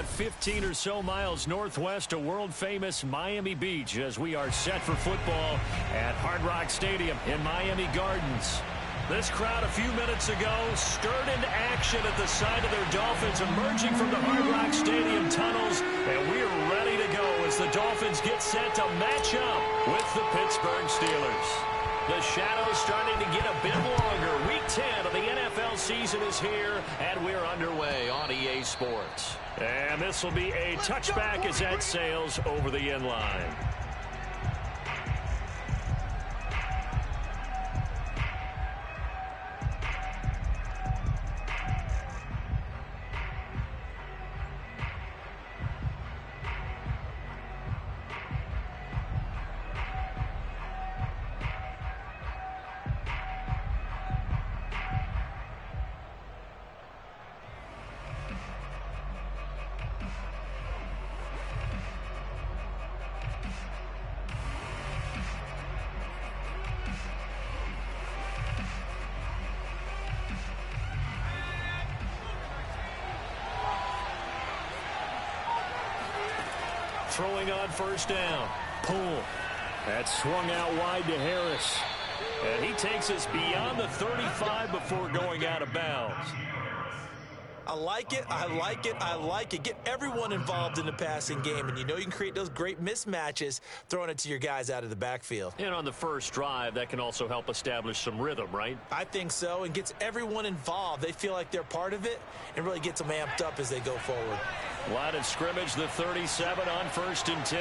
about 15 or so miles northwest of world-famous Miami Beach as we are set for football at Hard Rock Stadium in Miami Gardens. This crowd a few minutes ago stirred into action at the side of their Dolphins emerging from the Hard Rock Stadium tunnels, and we are ready to go as the Dolphins get set to match up with the Pittsburgh Steelers. The shadow's starting to get a bit longer. Week 10 of the NFL season is here, and we're underway on EA Sports. And this will be a touchback as that sails over the end line. Throwing on first down. Pull. That swung out wide to Harris. And he takes us beyond the 35 before going out of bounds. I like it. I like it. I like it. Get everyone involved in the passing game, and you know you can create those great mismatches throwing it to your guys out of the backfield. And on the first drive, that can also help establish some rhythm, right? I think so, and gets everyone involved. They feel like they're part of it and really gets them amped up as they go forward. Line of scrimmage, the 37 on 1st and 10.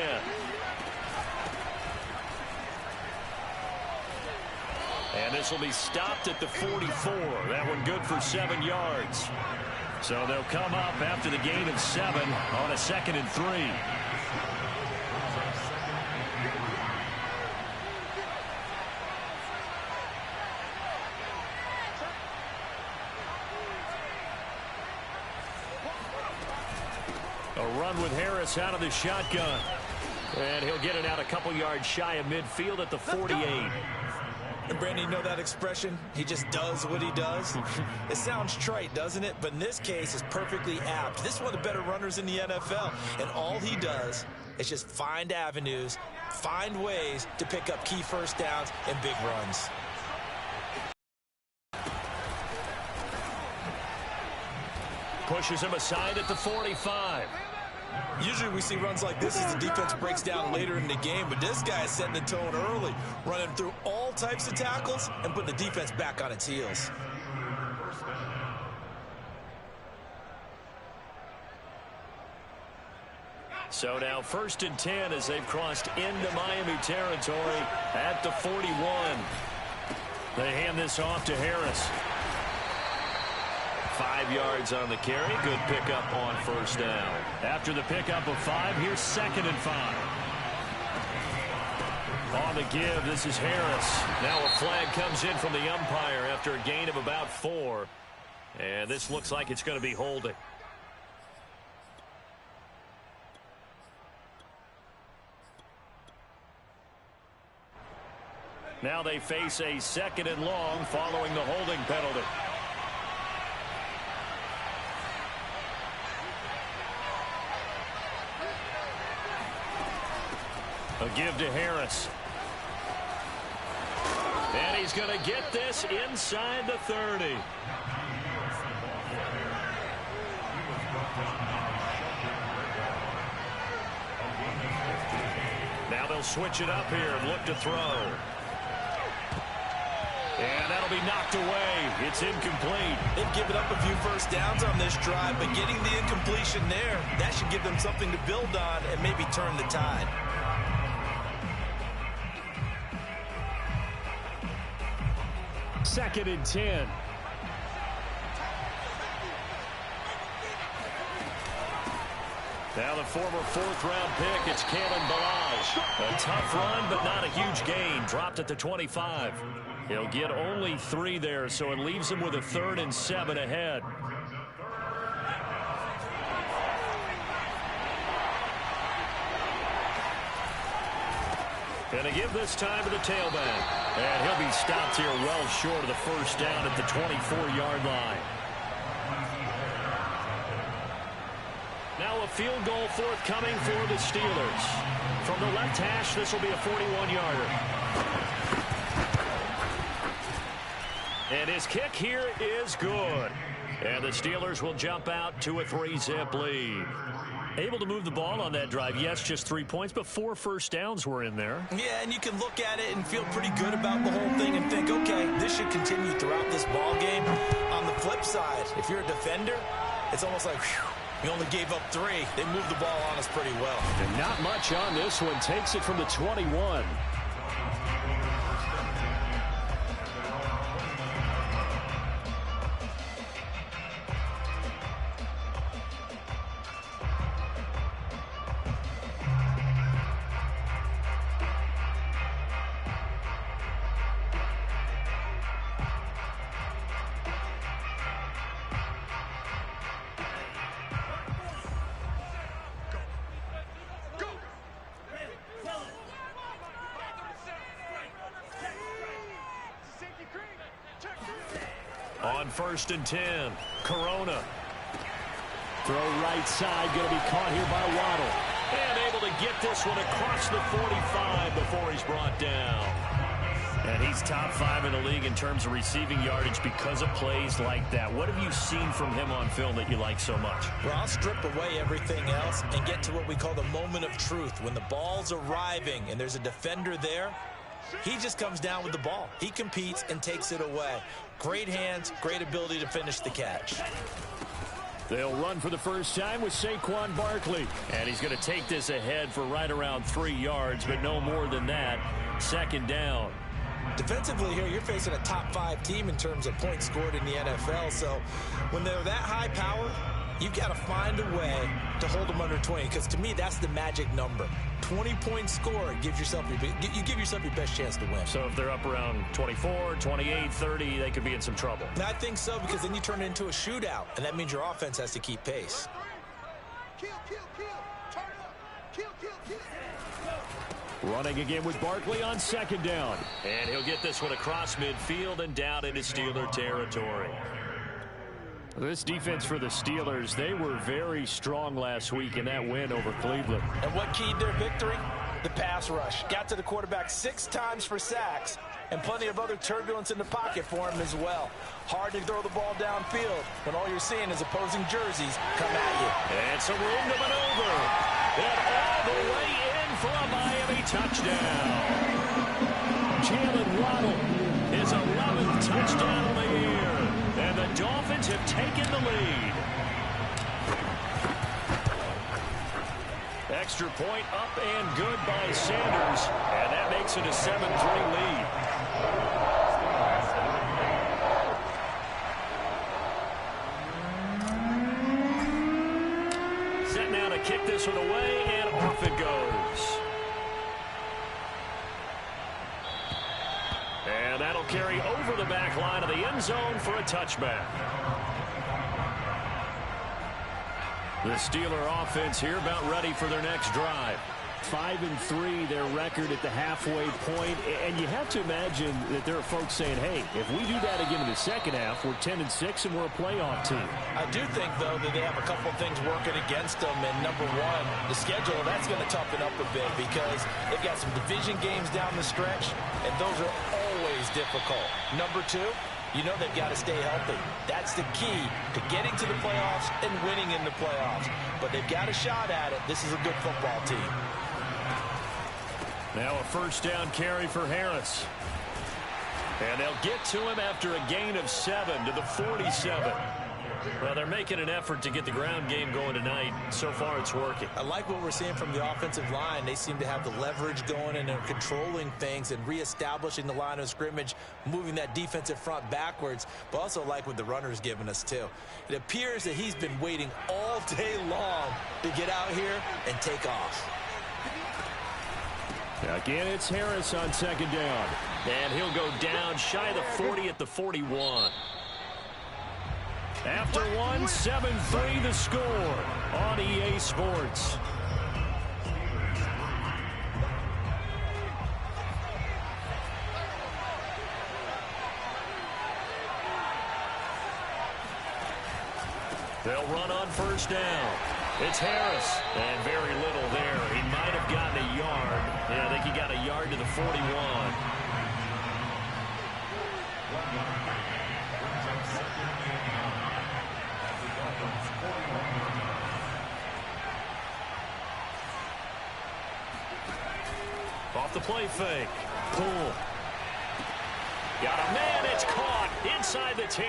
And this will be stopped at the 44. That one good for 7 yards. So they'll come up after the gain of 7 on a 2nd and 3. A run with Harris out of the shotgun. And he'll get it out a couple yards shy of midfield at the 48. And Brandon, you know that expression? He just does what he does. It sounds trite, doesn't it? But in this case, it's perfectly apt. This is one of the better runners in the NFL. And all he does is just find avenues, find ways to pick up key first downs and big runs. Pushes him aside at the 45. Usually we see runs like this as the defense breaks down later in the game, but this guy is setting the tone early, running through all types of tackles and putting the defense back on its heels. So now 1st and 10 as they've crossed into Miami territory at the 41. They hand this off to Harris. 5 yards on the carry. Good pickup on first down. After the pickup of 5, here's 2nd and 5. On the give, this is Harris. Now a flag comes in from the umpire after a gain of about 4. And this looks like it's going to be holding. Now they face a 2nd and long following the holding penalty. A give to Harris. And he's going to get this inside the 30. Now they'll switch it up here and look to throw. And that'll be knocked away. It's incomplete. They've given up a few first downs on this drive, but getting the incompletion there, that should give them something to build on and maybe turn the tide. Second and 10. Now the former 4th-round pick, it's Kalen Ballage. A tough run, but not a huge gain. Dropped at the 25. He'll get only 3 there, so it leaves him with a 3rd and 7 ahead. And a give this time to the tailback. And he'll be stopped here well short of the first down at the 24-yard line. Now a field goal forthcoming for the Steelers. From the left hash, this will be a 41-yarder. And his kick here is good. And the Steelers will jump out to a 3-zip lead. Able to move the ball on that drive. Yes, just 3 points, but 4 first downs were in there. Yeah, and you can look at it and feel pretty good about the whole thing and think, okay, this should continue throughout this ball game. On the flip side, if you're a defender, it's almost like, whew, we only gave up 3. They moved the ball on us pretty well. And not much on this one. Takes it from the 21. On 1st and 10, Corona. Throw right side, going to be caught here by Waddle. And able to get this one across the 45 before he's brought down. And he's top 5 in the league in terms of receiving yardage because of plays like that. What have you seen from him on film that you like so much? Well, I'll strip away everything else and get to what we call the moment of truth. When the ball's arriving and there's a defender there, he just comes down with the ball. He competes and takes it away. Great hands, great ability to finish the catch. They'll run for the first time with Saquon Barkley. And he's going to take this ahead for right around 3 yards, but no more than that. 2nd down. Defensively here, you're facing a top 5 team in terms of points scored in the NFL. So when they're that high powered, you've got to find a way to hold them under 20, because to me, that's the magic number. 20-point score gives yourself you give yourself your best chance to win. So if they're up around 24, 28, 30, they could be in some trouble. And I think so, because then you turn it into a shootout, and that means your offense has to keep pace. Running again with Barkley on 2nd down. And he'll get this one across midfield and down into Steeler territory. This defense for the Steelers, they were very strong last week in that win over Cleveland. And what keyed their victory? The pass rush. Got to the quarterback 6 times for sacks, and plenty of other turbulence in the pocket for him as well. Hard to throw the ball downfield when all you're seeing is opposing jerseys come at you. And some room to maneuver. And all the way in for a Miami touchdown. Jalen Waddle, his 11th touchdown of the year. And the Dolphins have taken the lead. Extra point up and good by Sanders. And that makes it a 7-3 lead. Set now to kick this one away, and off it goes. And that'll carry over the back line of the end zone for a touchback. The Steeler offense here about ready for their next drive. 5-3, their record at the halfway point. And you have to imagine that there are folks saying, hey, if we do that again in the second half, we're 10-6 and we're a playoff team. I do think, though, that they have a couple of things working against them. And number one, the schedule, that's going to toughen up a bit because they've got some division games down the stretch, and those are always difficult. Number two, you know they've got to stay healthy. That's the key to getting to the playoffs and winning in the playoffs. But they've got a shot at it. This is a good football team. Now a first down carry for Harris. And they'll get to him after a gain of 7 to the 47. Well, they're making an effort to get the ground game going tonight. So far, it's working. I like what we're seeing from the offensive line. They seem to have the leverage going and they're controlling things and reestablishing the line of scrimmage, moving that defensive front backwards, but also like what the runner's giving us, too. It appears that he's been waiting all day long to get out here and take off. Again, it's Harris on second down. And he'll go down shy of the 40 at the 41. After one, 7-3 the score on EA Sports. They'll run on first down. It's Harris, and very little there. He might have gotten a yard. Yeah, I think he got a yard to the 41. Off the play fake. Pull. Got a man. It's caught inside the 10.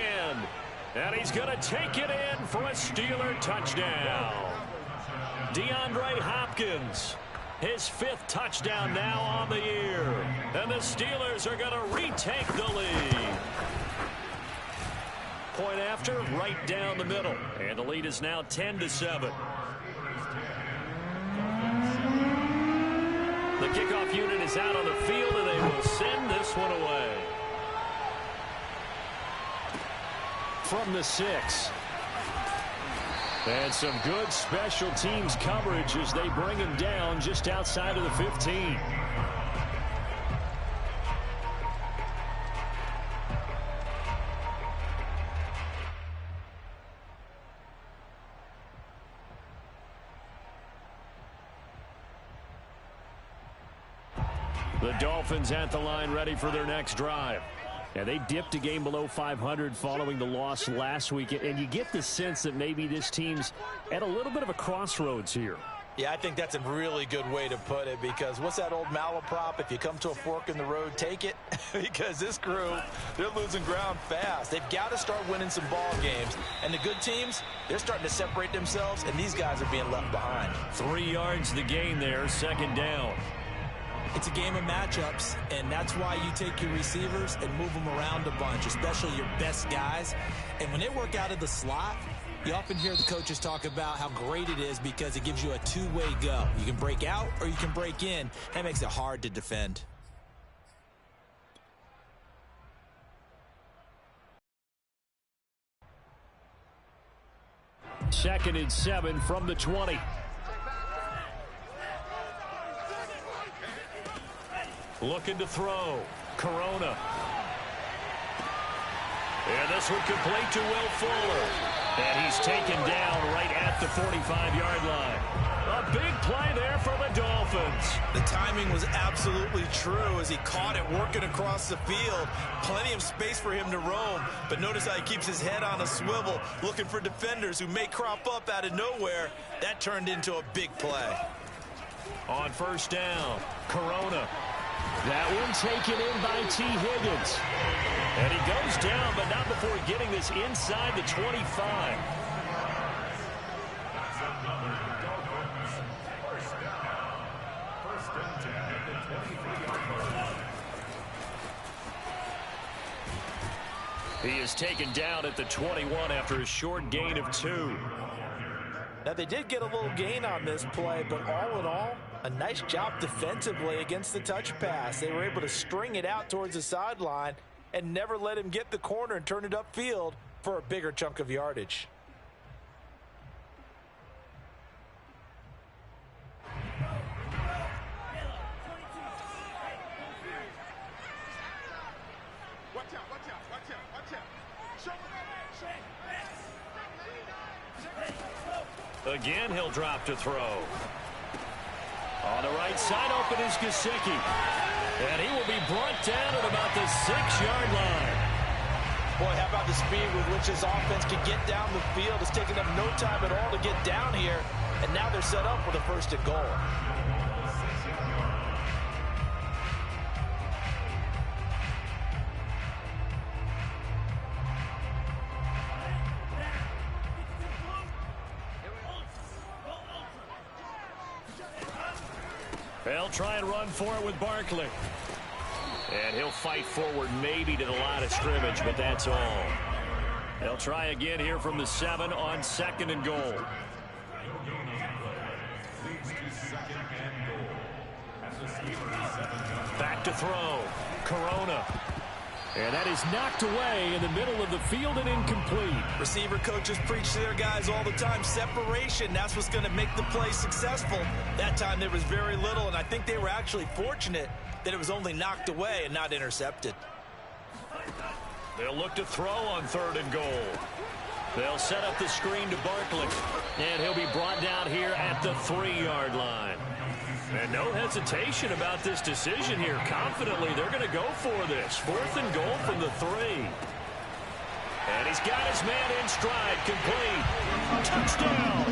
And he's going to take it in for a Steeler touchdown. DeAndre Hopkins, his 5th touchdown now on the year. And the Steelers are going to retake the lead. Point after, right down the middle. And the lead is now 10-7. The kickoff unit is out on the field, and they will send this one away. From the 6. And some good special teams coverage as they bring him down just outside of the 15. The Dolphins at the line, ready for their next drive. Yeah, they dipped a game below 500 following the loss last week, and you get the sense that maybe this team's at a little bit of a crossroads here. Yeah, I think that's a really good way to put it, because what's that old malaprop? If you come to a fork in the road, take it. Because this crew, they're losing ground fast. They've got to start winning some ball games. And the good teams, they're starting to separate themselves, and these guys are being left behind. 3 yards the gain there, 2nd down. It's a game of matchups, and that's why you take your receivers and move them around a bunch, especially your best guys. And when they work out of the slot, you often hear the coaches talk about how great it is because it gives you a two-way go. You can break out or you can break in. That makes it hard to defend. Second and 7 from the 20. Looking to throw. Corona. And this one complete to Will Fuller. And he's taken down right at the 45-yard line. A big play there for the Dolphins. The timing was absolutely true as he caught it working across the field. Plenty of space for him to roam. But notice how he keeps his head on a swivel, looking for defenders who may crop up out of nowhere. That turned into a big play. On 1st down, Corona. That one taken in by T. Higgins. And he goes down, but not before getting this inside the 25. He is taken down at the 21 after a short gain of 2. Now, they did get a little gain on this play, but all in all, a nice job defensively against the touch pass. They were able to string it out towards the sideline and never let him get the corner and turn it upfield for a bigger chunk of yardage. Again, he'll drop to throw. On the right side, open is Gesicki. And he will be brought down at about the 6-yard line. Boy, how about the speed with which this offense can get down the field? It's taken them no time at all to get down here. And now they're set up with a 1st and goal. They'll try and run for it with Barkley. And he'll fight forward maybe to the line of scrimmage, but that's all. They'll try again here from the 7 on 2nd and goal. Back to throw. Corona. And that is knocked away in the middle of the field and incomplete. Receiver coaches preach to their guys all the time. Separation, that's what's going to make the play successful. That time there was very little, and I think they were actually fortunate that it was only knocked away and not intercepted. They'll look to throw on 3rd and goal. They'll set up the screen to Barkley, and he'll be brought down here at the 3-yard line. And no hesitation about this decision here. Confidently, they're going to go for this. 4th and goal from the 3. And he's got his man in stride, complete. Touchdown!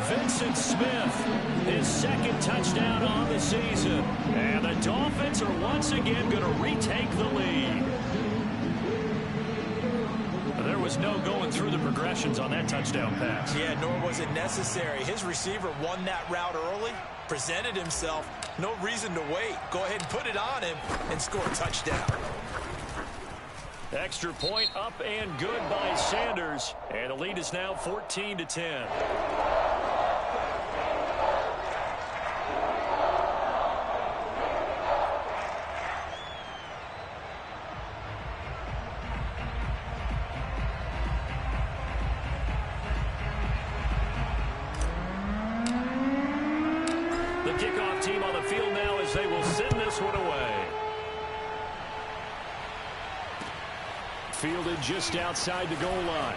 Vincent Smith, his 2nd touchdown on the season. And the Dolphins are once again going to retake the lead. There was no going through the progressions on that touchdown pass. Yeah, nor was it necessary. His receiver won that route early, presented himself. No reason to wait. Go ahead and put it on him and score a touchdown. Extra point up and good by Sanders. And the lead is now 14-10. Kickoff team on the field now as they will send this one away. Fielded just outside the goal line.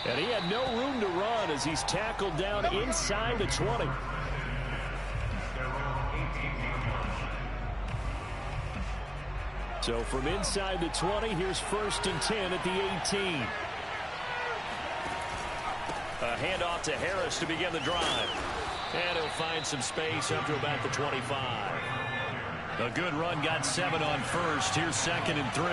And he had no room to run as he's tackled down inside the 20. So from inside the 20, here's 1st and 10 at the 18. A handoff to Harris to begin the drive. And he'll find some space up to about the 25. A good run, got 7 on 1st. Here's 2nd and 3.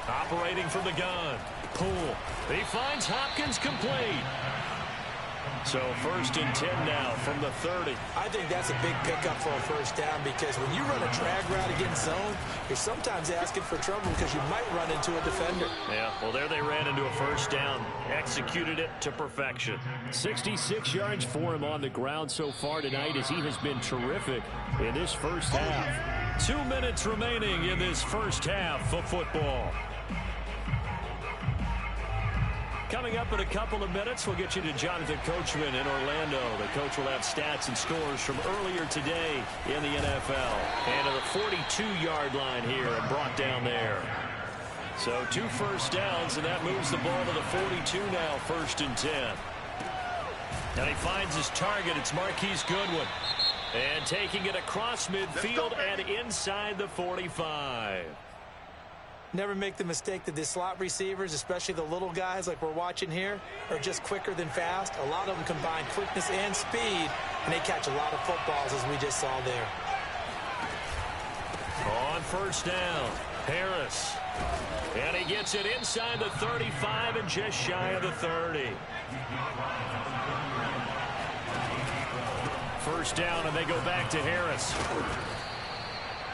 Operating from the gun. Poole. He finds Hopkins complete. So 1st and 10 now from the 30. I think that's a big pickup for a 1st down because when you run a drag route against zone, you're sometimes asking for trouble because you might run into a defender. Yeah, well, there they ran into a 1st down. Executed it to perfection. 66 yards for him on the ground so far tonight as he has been terrific in this 1st half. 2 minutes remaining in this 1st half of football. Coming up in a couple of minutes, we'll get you to Jonathan Coachman in Orlando. The coach will have stats and scores from earlier today in the NFL. And to the 42-yard line here and brought down there. So 2 1st downs, and that moves the ball to the 42 now, 1st and 10. And he finds his target. It's Marquise Goodwin. And taking it across midfield and inside the 45. Never make the mistake that the slot receivers, especially the little guys like we're watching here, are just quicker than fast. A lot of them combine quickness and speed, and they catch a lot of footballs, as we just saw there. On 1st down, Harris. And he gets it inside the 35 and just shy of the 30. 1st down, and they go back to Harris.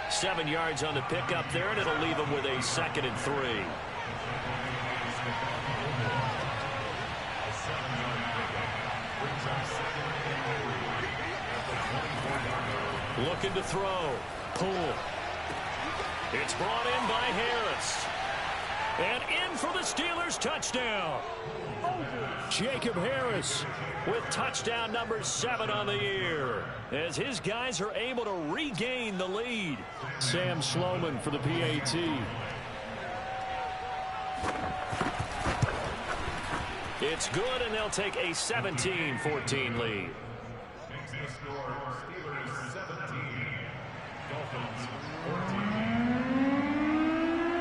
7 yards on the pickup there, and it'll leave him with a 2nd and 3. Looking to throw. Poole. It's brought in by Harris. And in for the Steelers touchdown. Jacob Harris with touchdown number 7 on the year as his guys are able to regain the lead. Sam Sloman for the PAT. It's good, and they'll take a 17-14 lead.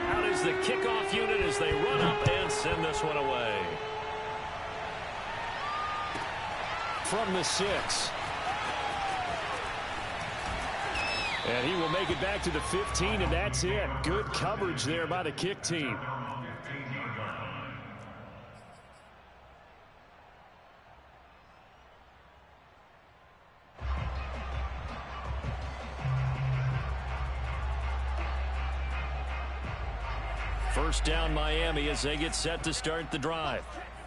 Out is the kickoff unit as they run up and send this one away. From the 6. And he will make it back to the 15, and that's it. Good coverage there by the kick team. First down Miami as they get set to start the drive.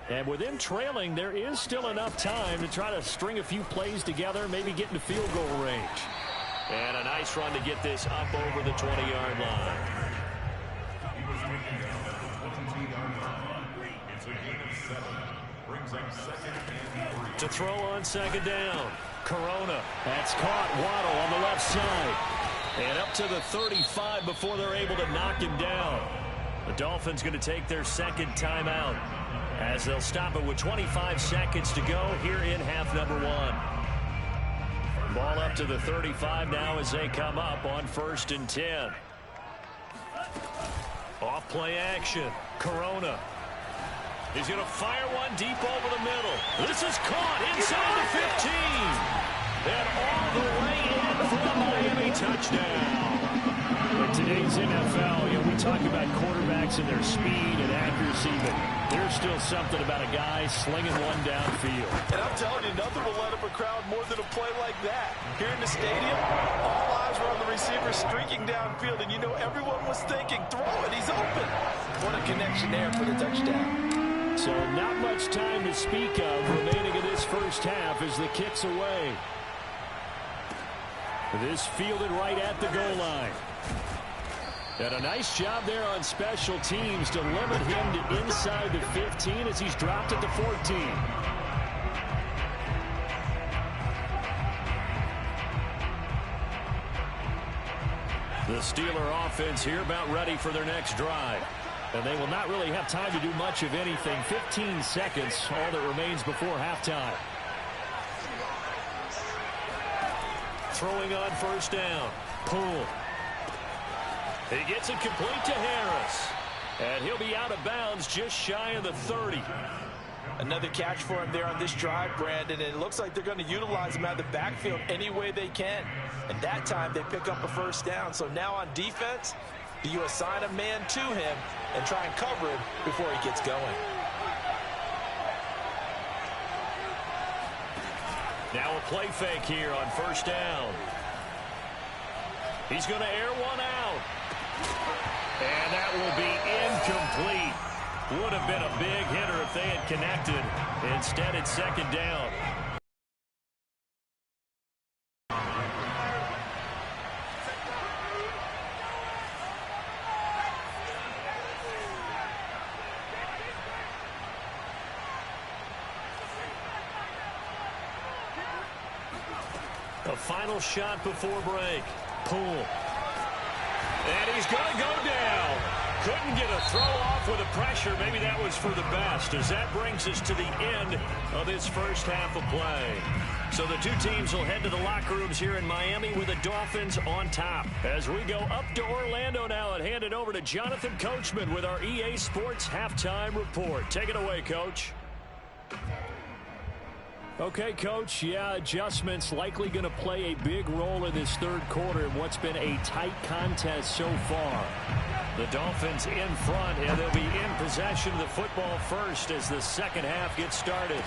And with them trailing, there is still enough time to try to string a few plays together, maybe get into field goal range. And a nice run to get this up over the 20-yard line. To throw on 2nd down. Corona. That's caught. Waddle on the left side. And up to the 35 before they're able to knock him down. The Dolphins going to take their second timeout as they'll stop it with 25 seconds to go here in half number 1. Ball up to the 35 now as they come up on 1st and 10. Off play action. Corona. He's going to fire one deep over the middle. This is caught inside the 15. And all the way in for a Miami touchdown. In today's NFL, we talk about quarterbacks and their speed and accuracy, but there's still something about a guy slinging one downfield. And I'm telling you, nothing will let up a crowd more than a play like that. Here in the stadium, all eyes were on the receiver streaking downfield, and everyone was thinking, throw it, he's open. What a connection there for the touchdown. So not much time to speak of remaining in this first half as the kick's away. This fielded right at the goal line. And a nice job there on special teams to limit him to inside the 15 as he's dropped at the 14. The Steeler offense here about ready for their next drive. And they will not really have time to do much of anything. 15 seconds, all that remains before halftime. Throwing on 1st down. Poole. He gets it complete to Harris. And he'll be out of bounds just shy of the 30. Another catch for him there on this drive, Brandon. And it looks like they're going to utilize him out of the backfield any way they can. And that time they pick up a 1st down. So now on defense, do you assign a man to him and try and cover him before he gets going? Now a play fake here on 1st down. He's going to air one out. And that will be incomplete. Would have been a big hitter if they had connected. Instead, it's 2nd down. A final shot before break. Poole. And he's going to go down. Couldn't get a throw off with the pressure. Maybe that was for the best, as that brings us to the end of this first half of play. So the two teams will head to the locker rooms here in Miami with the Dolphins on top. As we go up to Orlando now and hand it over to Jonathan Coachman with our EA Sports Halftime Report. Take it away, Coach. Okay, Coach, adjustments likely going to play a big role in this 3rd quarter in what's been a tight contest so far. The Dolphins in front, and they'll be in possession of the football first as the 2nd half gets started.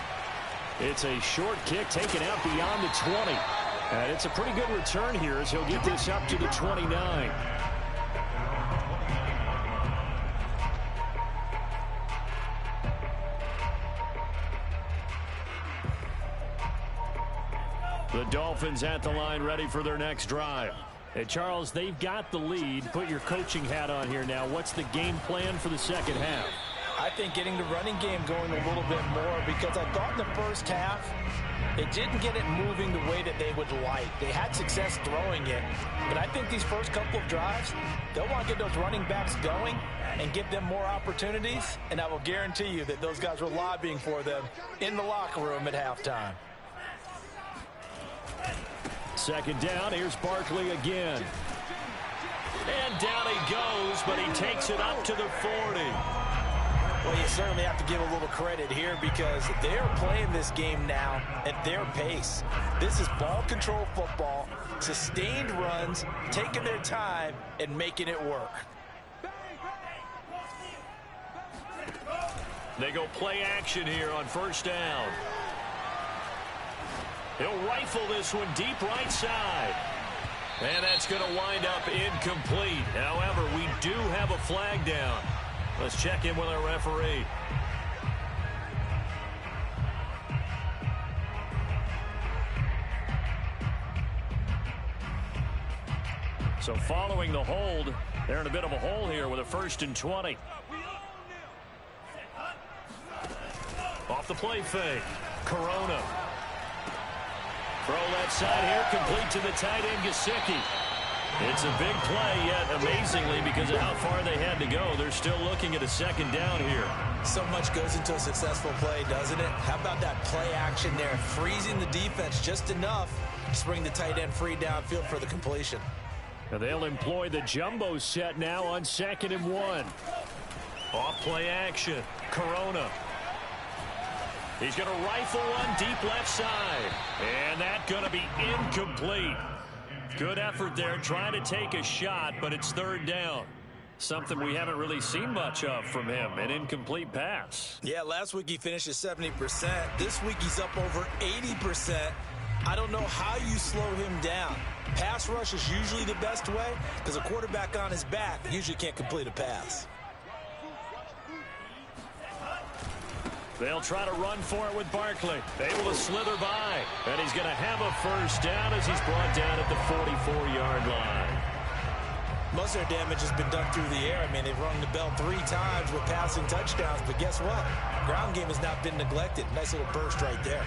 It's a short kick taken out beyond the 20. And it's a pretty good return here as he'll get this up to the 29. The Dolphins at the line ready for their next drive. Hey, Charles, they've got the lead. Put your coaching hat on here now. What's the game plan for the 2nd half? I think getting the running game going a little bit more, because I thought in the first half it didn't get it moving the way that they would like. They had success throwing it, but I think these first couple of drives, they'll want to get those running backs going and give them more opportunities, and I will guarantee you that those guys were lobbying for them in the locker room at halftime. 2nd down. Here's Barkley again. And down he goes, but he takes it up to the 40. Well, you certainly have to give a little credit here because they're playing this game now at their pace. This is ball control football, sustained runs, taking their time and making it work. They go play action here on 1st down. He'll rifle this one deep right side. And that's going to wind up incomplete. However, we do have a flag down. Let's check in with our referee. So following the hold, they're in a bit of a hole here with a 1st and 20. Off the play fake. Corona. Throw left side here, complete to the tight end, Gesicki. It's a big play, yet amazingly, because of how far they had to go, they're still looking at a second down here. So much goes into a successful play, doesn't it? How about that play action there, freezing the defense just enough to bring the tight end free downfield for the completion. Now they'll employ the jumbo set now on 2nd and 1. Off play action, Corona. He's going to rifle one deep left side. And that's going to be incomplete. Good effort there trying to take a shot, but it's 3rd down. Something we haven't really seen much of from him, an incomplete pass. Yeah, last week he finished at 70%. This week he's up over 80%. I don't know how you slow him down. Pass rush is usually the best way because a quarterback on his back usually can't complete a pass. They'll try to run for it with Barkley. Able to slither by. And he's going to have a first down as he's brought down at the 44-yard line. Most of their damage has been done through the air. I mean, they've rung the bell 3 times with passing touchdowns. But guess what? Ground game has not been neglected. Nice little burst right there.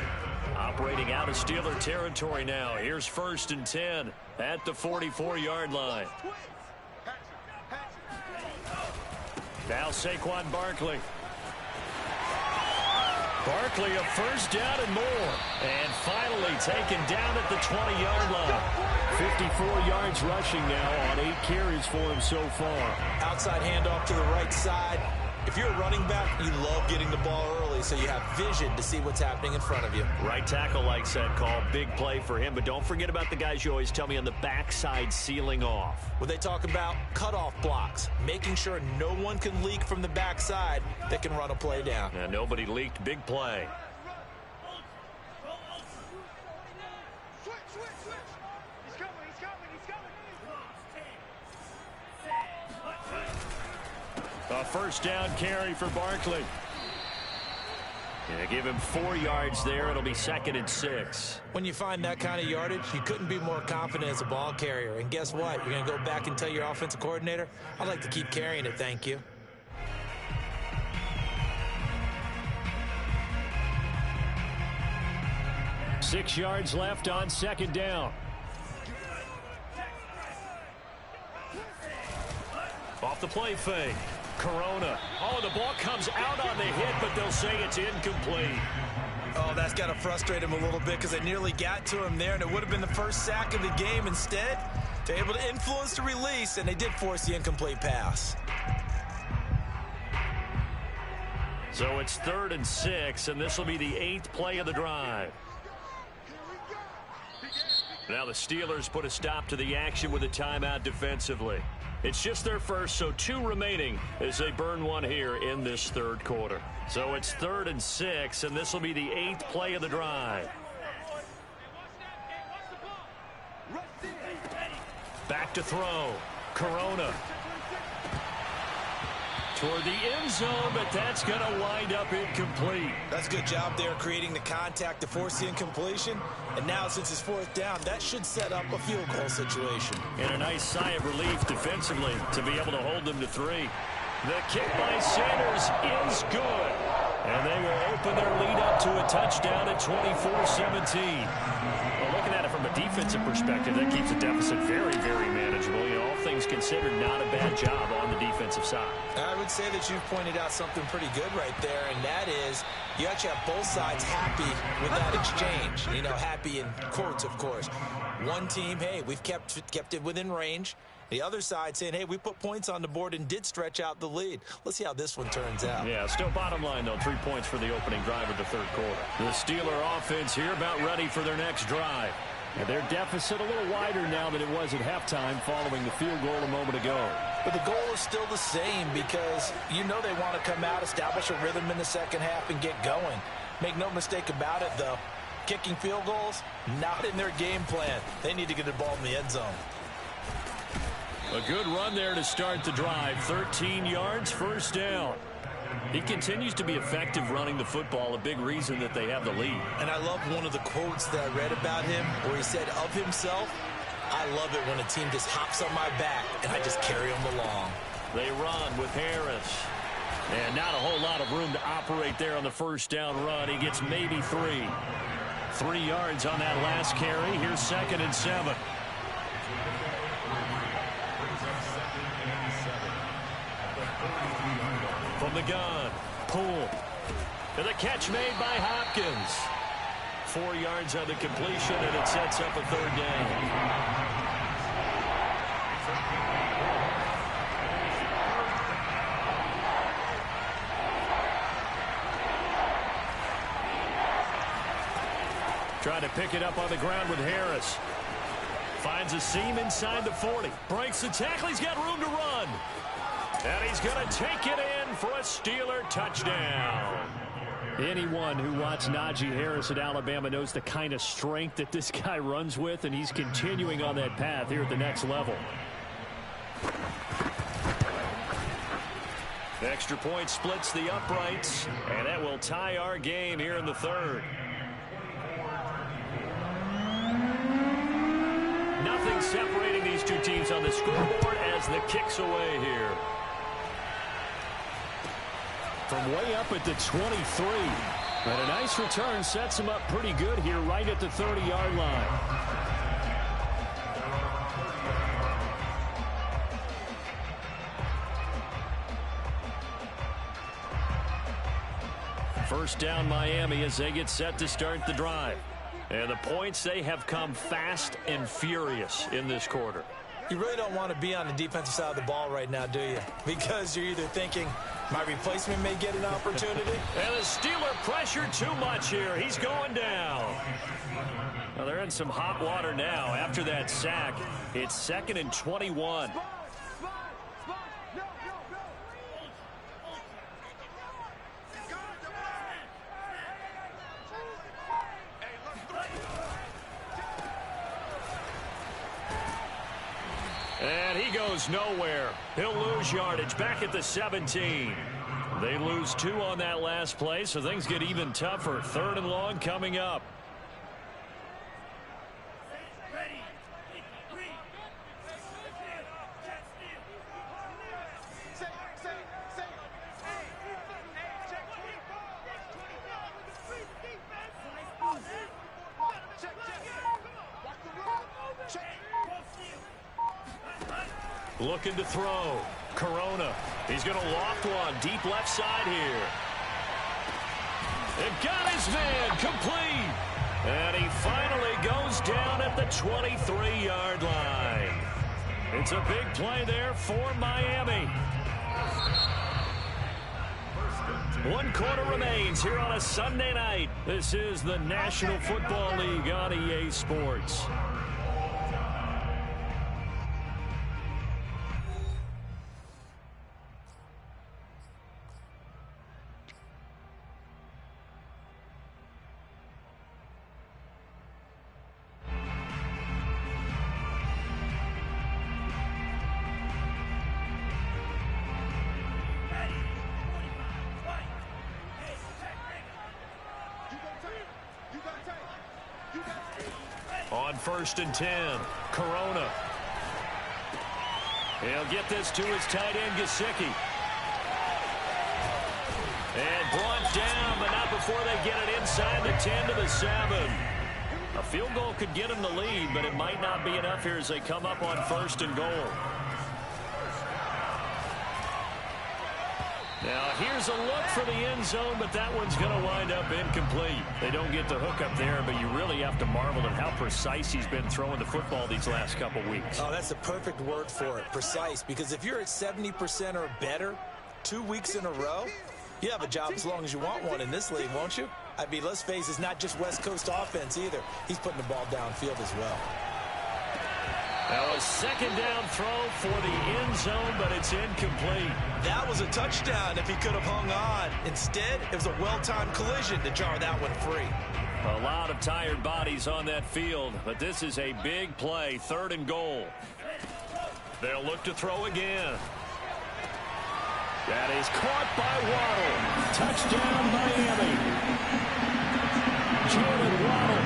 Operating out of Steeler territory now. Here's 1st and 10 at the 44-yard line. Now Saquon Barkley. Barkley a first down and more. And finally taken down at the 20-yard line. 54 yards rushing now on 8 carries for him so far. Outside handoff to the right side. If you're a running back, you love getting the ball early so you have vision to see what's happening in front of you. Right tackle likes that call. Big play for him. But don't forget about the guys you always tell me on the backside sealing off. When they talk about cutoff blocks, making sure no one can leak from the backside that can run a play down. Now, nobody leaked. Big play. A first down carry for Barkley. Gonna give him 4 yards there. It'll be 2nd and 6. When you find that kind of yardage, you couldn't be more confident as a ball carrier. And guess what? You're going to go back and tell your offensive coordinator, I'd like to keep carrying it, thank you. Six yards left on 2nd down. Off the play fake. Corona. Oh, the ball comes out on the hit, but they'll say it's incomplete. Oh, that's got to frustrate him a little bit because they nearly got to him there, and it would have been the first sack of the game. Instead, they're able to influence the release, and they did force the incomplete pass. So it's 3rd and 6, and this will be the 8th play of the drive. Now the Steelers put a stop to the action with a timeout defensively. It's just their first, so 2 remaining as they burn one here in this 3rd quarter. So it's 3rd and 6, and this will be the 8th play of the drive. Back to throw. Corona. Toward the end zone, but that's going to wind up incomplete. That's a good job there creating the contact to force the incompletion. And now, since it's 4th down, that should set up a field goal situation. And a nice sigh of relief defensively to be able to hold them to 3. The kick by Sanders is good. And they will open their lead up to a touchdown at 24-17. Well, looking at it from a defensive perspective, that keeps the deficit very, very manageable. You know, all things considered, not a bad job on the defensive side. I would say that you've pointed out something pretty good right there, and that is you actually have both sides happy with that exchange. You know, happy in quotes, of course. One team, hey, we've kept it within range. The other side saying, hey, we put points on the board and did stretch out the lead. Let's see how this one turns out. Yeah, still bottom line, though, 3 points for the opening drive of the 3rd quarter. The Steeler offense here about ready for their next drive. And their deficit a little wider now than it was at halftime following the field goal a moment ago. But the goal is still the same because you know they want to come out, establish a rhythm in the second half, and get going. Make no mistake about it, though. Kicking field goals, not in their game plan. They need to get the ball in the end zone. A good run there to start the drive. 13 yards, first down. He continues to be effective running the football, a big reason that they have the lead. And I love one of the quotes that I read about him where he said of himself, I love it when a team just hops on my back and I just carry them along. They run with Harris. And not a whole lot of room to operate there on the first down run. He gets maybe 3. 3 yards on that last carry. Here's 2nd and 7. From the gun, Poole. And the catch made by Hopkins. 4 yards on the completion, and it sets up a 3rd down. Trying to pick it up on the ground with Harris. Finds a seam inside the 40. Breaks the tackle. He's got room to run. And he's going to take it in for a Steeler touchdown. Anyone who watched Najee Harris at Alabama knows the kind of strength that this guy runs with, and he's continuing on that path here at the next level. The extra point splits the uprights, and that will tie our game here in the 3rd. Nothing separating these two teams on the scoreboard as the kick's away here. From way up at the 23. And a nice return sets him up pretty good here right at the 30-yard line. First down Miami as they get set to start the drive. And the points, they have come fast and furious in this quarter. You really don't want to be on the defensive side of the ball right now, do you? Because you're either thinking, my replacement may get an opportunity. And the Steeler pressure too much here. He's going down. Well, they're in some hot water now after that sack. It's 2nd and 21. And he goes nowhere. He'll lose yardage back at the 17. They lose 2 on that last play, so things get even tougher. 3rd and long coming up. Looking to throw. Corona. He's going to loft one. Deep left side here. And got his man complete. And he finally goes down at the 23-yard line. It's a big play there for Miami. 1 quarter remains here on a Sunday night. This is the National Football League on EA Sports. On 1st and 10, Corona. He'll get this to his tight end, Gesicki. And brought down, but not before they get it inside the 10 to the 7. A field goal could get him the lead, but it might not be enough here as they come up on 1st and goal. Now, here's a look for the end zone, but that one's going to wind up incomplete. They don't get the hook up there, but you really have to marvel at how precise he's been throwing the football these last couple weeks. Oh, that's the perfect word for it, precise, because if you're at 70% or better 2 weeks in a row, you have a job as long as you want one in this league, won't you? I mean, let's face it, it's not just West Coast offense either. He's putting the ball downfield as well. Now a 2nd down throw for the end zone, but it's incomplete. That was a touchdown if he could have hung on. Instead, it was a well-timed collision to jar that one free. A lot of tired bodies on that field, but this is a big play, 3rd and goal. They'll look to throw again. That is caught by Waddle. Touchdown, Miami. Jalen Waddle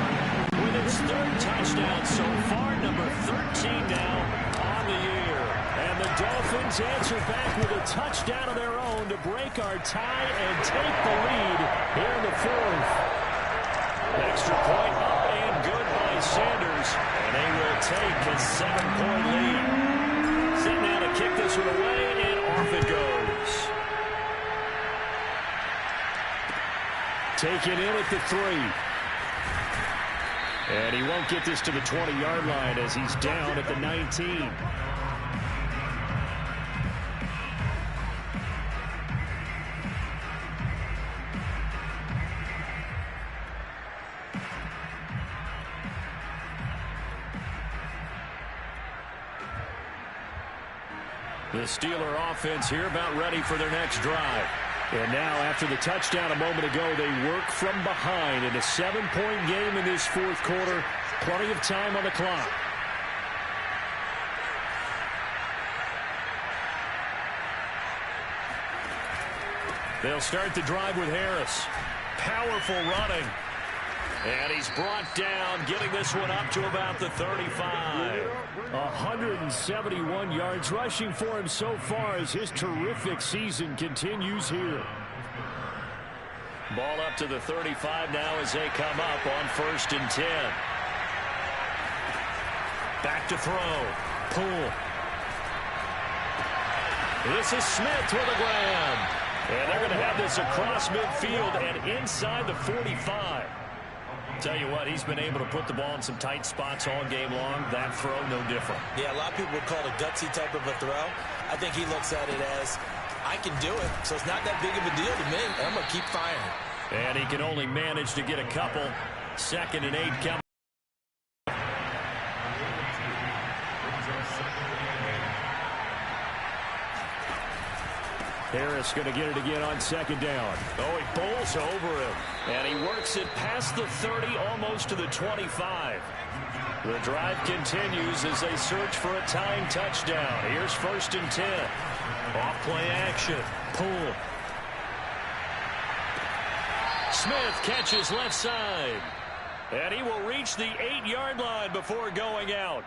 with his 3rd touchdown so far, number 13 now on the year. And the Dolphins answer back with a touchdown of their own to break our tie and take the lead here in the 4th. Extra point up and good by Sanders. And they will take a 7-point lead. Set now to kick this one away, and off it goes. Take it in at the 3. And he won't get this to the 20-yard line as he's down at the 19. The Steeler offense here about ready for their next drive. And now after the touchdown a moment ago, they work from behind in a 7-point game in this fourth quarter. Plenty of time on the clock. They'll start the drive with Harris. Powerful running. And he's brought down, getting this one up to about the 35. 171 yards rushing for him so far as his terrific season continues here. Ball up to the 35 now as they come up on 1st and 10. Back to throw. Pull. This is Smith with a grab. And they're going to have this across midfield and inside the 45. Tell you what, he's been able to put the ball in some tight spots all game long. That throw, no different. Yeah, a lot of people would call it a gutsy type of a throw. I think he looks at it as, I can do it, so it's not that big of a deal to me. I'm going to keep firing. And he can only manage to get a couple. 2nd and 8 coming. Harris going to get it again on 2nd down. Oh, he bowls over him. And he works it past the 30, almost to the 25. The drive continues as they search for a tying touchdown. Here's 1st and 10. Off play action. Pull. Smith catches left side. And he will reach the 8-yard line before going out.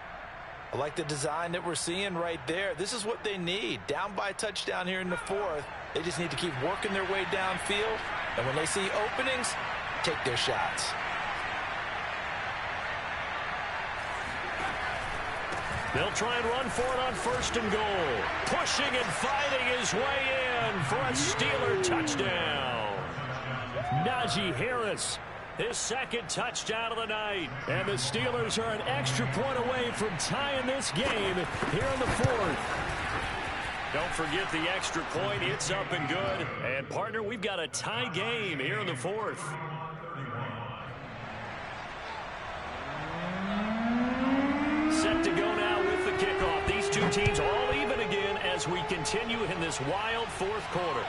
I like the design that we're seeing right there. This is what they need. Down by a touchdown here in the 4th. They just need to keep working their way downfield. And when they see openings, take their shots. They'll try and run for it on 1st and goal. Pushing and fighting his way in for a Steeler touchdown. Najee Harris. His 2nd touchdown of the night. And the Steelers are an extra point away from tying this game here in the 4th. Don't forget the extra point. It's up and good. And, partner, we've got a tie game here in the 4th. Set to go now with the kickoff. These two teams all even again as we continue in this wild 4th quarter.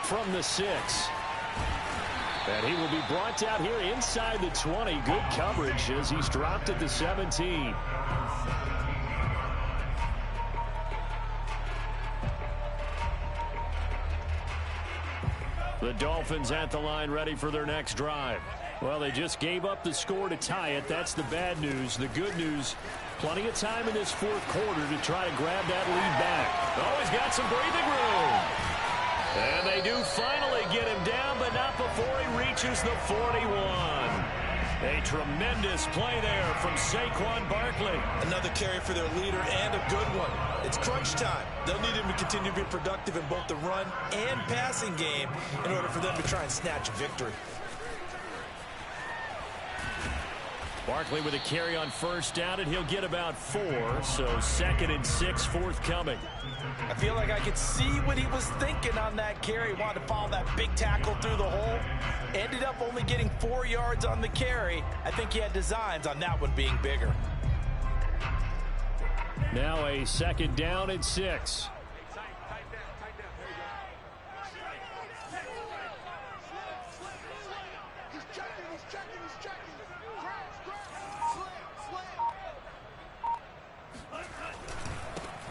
From the 6. And he will be brought down here inside the 20. Good coverage as he's dropped at the 17. The Dolphins at the line ready for their next drive. Well, they just gave up the score to tie it. That's the bad news. The good news, plenty of time in this 4th quarter to try to grab that lead back. Oh, he's got some breathing room. And they do finally get him down, but not before he reaches the 41. A tremendous play there from Saquon Barkley. Another carry for their leader and a good one. It's crunch time. They'll need him to continue to be productive in both the run and passing game in order for them to try and snatch a victory. Barkley with a carry on 1st down, and he'll get about 4. So 2nd and 6 forthcoming. I feel like I could see what he was thinking on that carry. Wanted to follow that big tackle through the hole. Ended up only getting 4 yards on the carry. I think he had designs on that one being bigger. Now a 2nd down and 6.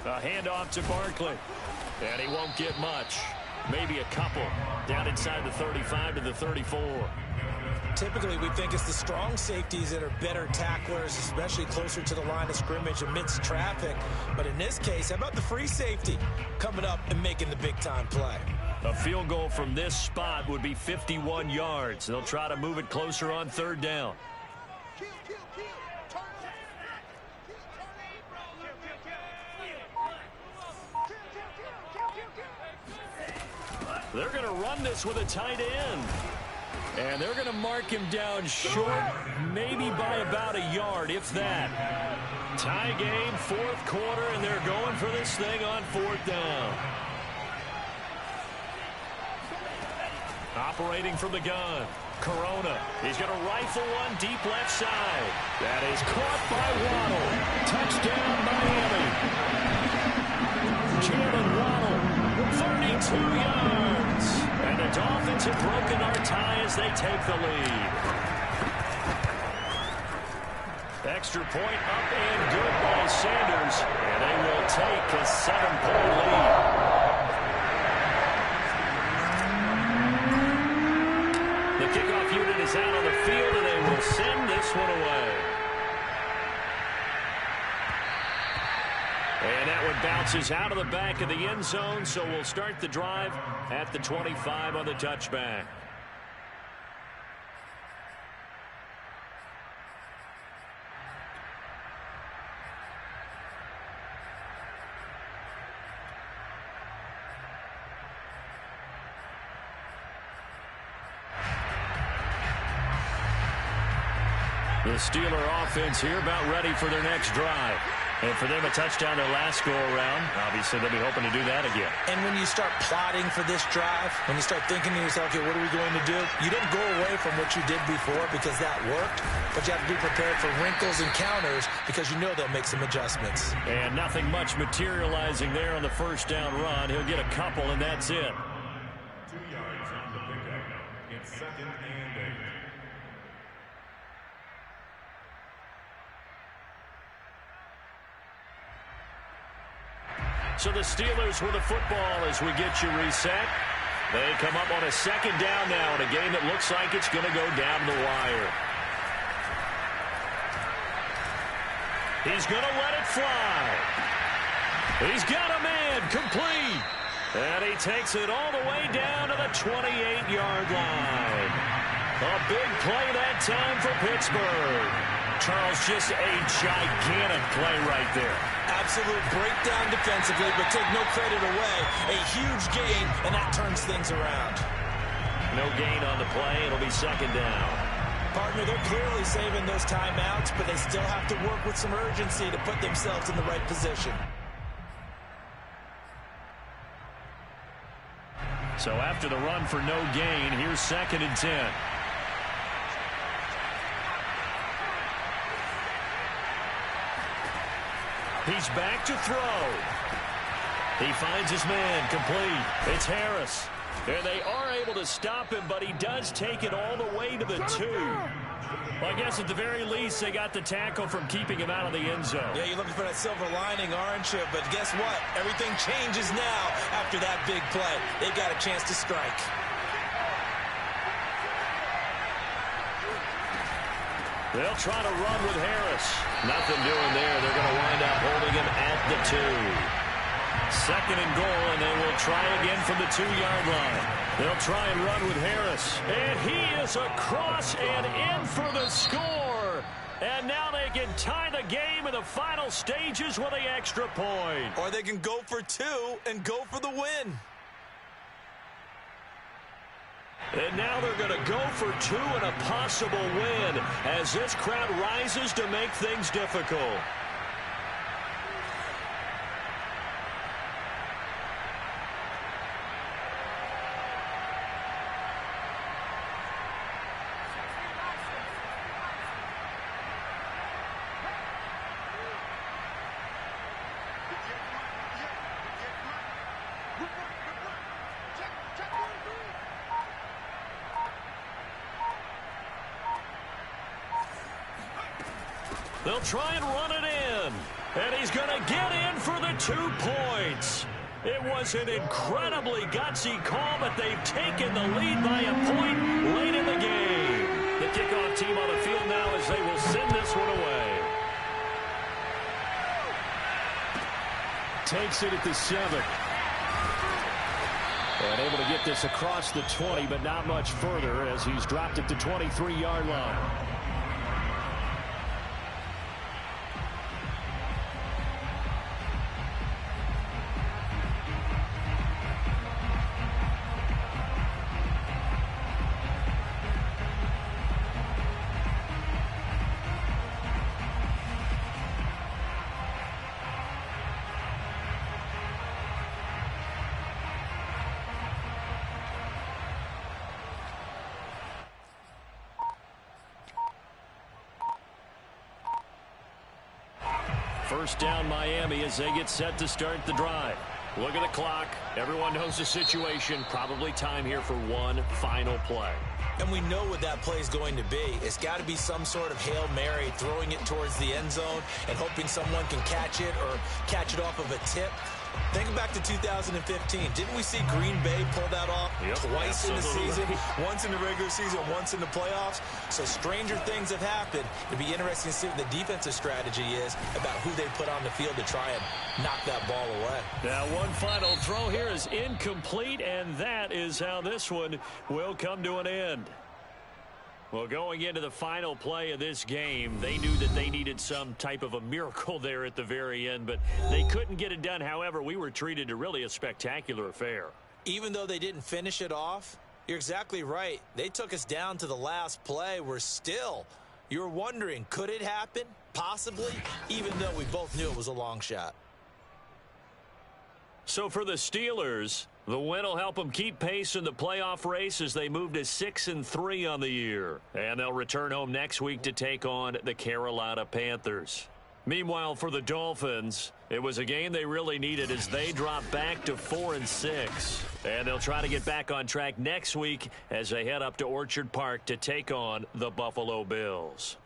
A handoff to Barkley. And he won't get much. Maybe a couple. Down inside the 35 to the 34. Typically, we think it's the strong safeties that are better tacklers, especially closer to the line of scrimmage amidst traffic. But in this case, how about the free safety coming up and making the big-time play? A field goal from this spot would be 51 yards. They'll try to move it closer on third down. They're going to run this with a tight end. And they're going to mark him down short, maybe by about a yard, if that. Tie game, fourth quarter, and they're going for this thing on fourth down. Operating from the gun, Corona. He's going to rifle one deep left side. That is caught by Waddle. Touchdown, Miami. Jalen Waddle, 32 yards. And the Dolphins have broken our tie as they take the lead. Extra point up and good by Sanders. And they will take a 7-point lead. The kickoff unit is out on the field, and they will send this one away. And that one bounces out of the back of the end zone, so we'll start the drive at the 25 on the touchback. The Steeler offense here about ready for their next drive. And for them, a touchdown their last go-around. Obviously, they'll be hoping to do that again. And when you start plotting for this drive, when you start thinking to yourself, okay, what are we going to do? You don't go away from what you did before because that worked, but you have to be prepared for wrinkles and counters because you know they'll make some adjustments. And nothing much materializing there on the first down run. He'll get a couple, and that's it. 2 yards on the pickup. It's 2nd and 8. So the Steelers with the football as we get you reset. They come up on a second down now in a game that looks like it's going to go down the wire. He's going to let it fly. He's got a man complete. And he takes it all the way down to the 28-yard line. A big play that time for Pittsburgh. Charles, just a gigantic play right there. Absolute breakdown defensively, but take no credit away. A huge gain, and that turns things around. No gain on the play. It'll be second down. Partner, they're clearly saving those timeouts, but they still have to work with some urgency to put themselves in the right position. So after the run for no gain, here's 2nd and 10. He's back to throw. He finds his man complete. It's Harris. And they are able to stop him, but he does take it all the way to the 2. Well, I guess at the very least, they got the tackle from keeping him out of the end zone. Yeah, you're looking for that silver lining, aren't you? But guess what? Everything changes now after that big play. They got a chance to strike. They'll try to run with Harris. Nothing doing there. They're going to wind up holding him at the 2. 2nd and goal, and they will try again from the 2-yard line. They'll try and run with Harris. And he is across and in for the score. And now they can tie the game in the final stages with the extra point. Or they can go for 2 and go for the win. And now they're going to go for 2 and a possible win as this crowd rises to make things difficult. They'll try and run it in. And he's going to get in for the 2 points. It was an incredibly gutsy call, but they've taken the lead by a point late in the game. The kickoff team on the field now as they will send this one away. Takes it at the 7. And able to get this across the 20, but not much further as he's dropped it to 23-yard line. First down Miami as they get set to start the drive. Look at the clock. Everyone knows the situation. Probably time here for one final play. And we know what that play is going to be. It's got to be some sort of Hail Mary, throwing it towards the end zone and hoping someone can catch it or catch it off of a tip. Think back to 2015. Didn't we see Green Bay pull that off twice in the season? Once in the regular season, once in the playoffs. So stranger things have happened. It'll be interesting to see what the defensive strategy is about who they put on the field to try and knock that ball away. Now one final throw here is incomplete, and that is how this one will come to an end. Well, going into the final play of this game, they knew that they needed some type of a miracle there at the very end, but they couldn't get it done. However, we were treated to really a spectacular affair. Even though they didn't finish it off, you're exactly right. They took us down to the last play. You're wondering, could it happen? Possibly, even though we both knew it was a long shot. So for the Steelers, the win will help them keep pace in the playoff race as they move to 6-3 on the year. And they'll return home next week to take on the Carolina Panthers. Meanwhile, for the Dolphins, it was a game they really needed as they drop back to 4-6. And they'll try to get back on track next week as they head up to Orchard Park to take on the Buffalo Bills.